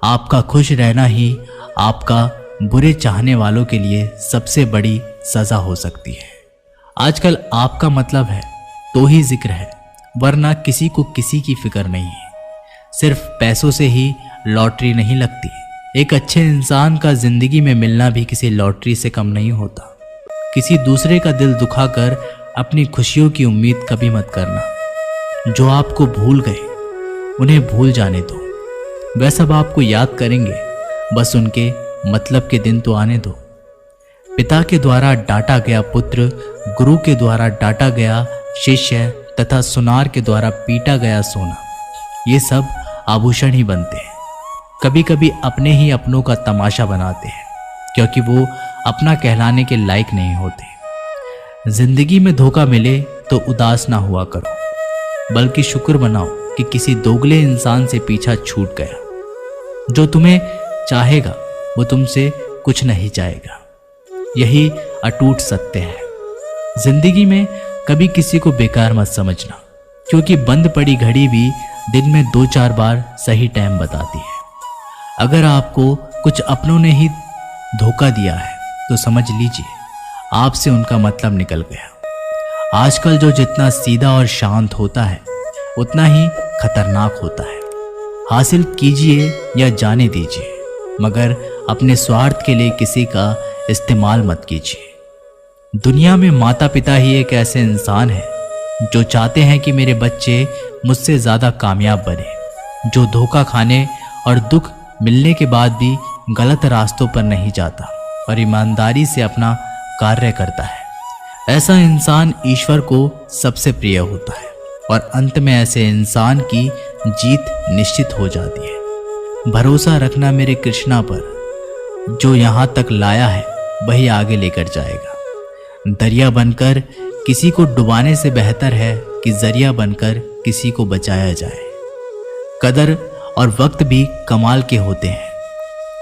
A: आपका खुश रहना ही आपका बुरे चाहने वालों के लिए सबसे बड़ी सज़ा हो सकती है। आजकल आपका मतलब है तो ही जिक्र है, वरना किसी को किसी की फिक्र नहीं है। सिर्फ पैसों से ही लॉटरी नहीं लगती। एक अच्छे इंसान का जिंदगी में मिलना भी किसी लॉटरी से कम नहीं होता। किसी दूसरे का दिल दुखाकर अपनी खुशियों की उम्मीद कभी मत करना। जो आपको भूल गए उन्हें भूल जाने दो, वह सब आपको याद करेंगे, बस उनके मतलब के दिन तो आने दो। पिता के द्वारा डांटा गया पुत्र, गुरु के द्वारा डांटा गया शिष्य तथा सुनार के द्वारा पीटा गया सोना, ये सब आभूषण ही बनते हैं। कभी कभी अपने ही अपनों का तमाशा बनाते हैं क्योंकि वो अपना कहलाने के लायक नहीं होते। जिंदगी में धोखा मिले तो उदास ना हुआ करो, बल्कि शुक्र मनाओ कि किसी दोगले इंसान से पीछा छूट गया। जो तुम्हें चाहेगा वो तुमसे कुछ नहीं चाहेगा, यही अटूट सत्य है। जिंदगी में कभी किसी को बेकार मत समझना, क्योंकि बंद पड़ी घड़ी भी दिन में 2-4 बार सही टाइम बताती है। अगर आपको कुछ अपनों ने ही धोखा दिया है तो समझ लीजिए आपसे उनका मतलब निकल गया। आजकल जो जितना सीधा और शांत होता है उतना ही खतरनाक होता है। हासिल कीजिए या जाने दीजिए, मगर अपने स्वार्थ के लिए किसी का इस्तेमाल मत कीजिए। दुनिया में माता पिता ही एक ऐसे इंसान है जो चाहते हैं कि मेरे बच्चे मुझसे ज़्यादा कामयाब बने, जो धोखा खाने और दुख मिलने के बाद भी गलत रास्तों पर नहीं जाता और ईमानदारी से अपना कार्य करता है। ऐसा इंसान ईश्वर को सबसे प्रिय होता है और अंत में ऐसे इंसान की जीत निश्चित हो जाती है। भरोसा रखना मेरे कृष्णा पर, जो यहाँ तक लाया है वही आगे लेकर जाएगा। दरिया बनकर किसी को डुबाने से बेहतर है कि जरिया बनकर किसी को बचाया जाए। कदर और वक्त भी कमाल के होते हैं।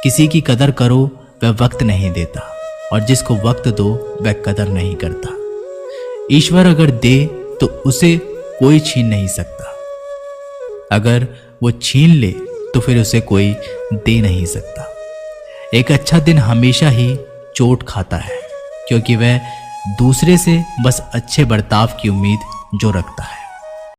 A: किसी की कदर करो वह वक्त नहीं देता, और जिसको वक्त दो वह कदर नहीं करता। ईश्वर अगर दे तो उसे कोई छीन नहीं सकता, अगर वो छीन ले तो फिर उसे कोई दे नहीं सकता। एक अच्छा दिन हमेशा ही चोट खाता है, क्योंकि वह दूसरे से बस अच्छे बर्ताव की उम्मीद जो रखता है।